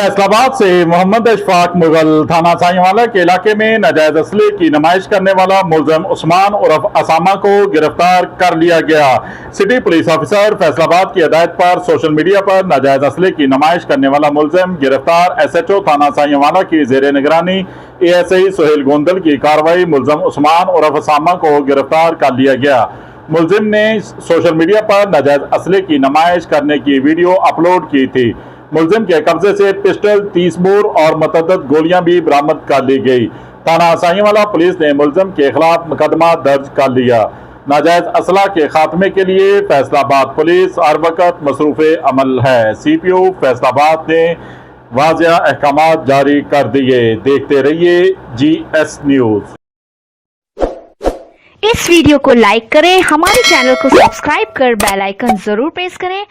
फैसलाबाद से मोहम्मद अशफाक मुगल थाना साईवाला के इलाके में नाजायज असले की नुमाइश करने वाला मुलजिम उस्मान उर्फ असामा को गिरफ्तार कर लिया गया। सिटी पुलिस ऑफिसर फैसलाबाद की हिदायत पर सोशल मीडिया पर नाजायज असले की नुमाइश करने वाला मुलजिम गिरफ्तार। SHO थाना साईवाला की जेर निगरानी ASI सुहेल गोंदल की कार्रवाई मुलजिम उस्मान उर्फ असामा को गिरफ्तार कर लिया गया। मुलजिम ने सोशल मीडिया पर नाजायज असले की नुमाइश करने की वीडियो अपलोड की थी। मुलजिम के कब्जे से पिस्टल, 30 बोर और मतअद्दद गोलियां भी बरामद कर ली गई। थाना साईवाला पुलिस ने मुलजिम के खिलाफ मुकदमा दर्ज कर लिया। नाजायज असला के खात्मे के लिए फैसलाबाद पुलिस हर वक्त मसरूफ अमल है। CPO फैसलाबाद ने वाज़िया अहकामात जारी कर दिए। देखते रहिए GS न्यूज़। इस वीडियो को लाइक करें, हमारे चैनल को सब्सक्राइब कर बेल आइकन जरूर प्रेस करें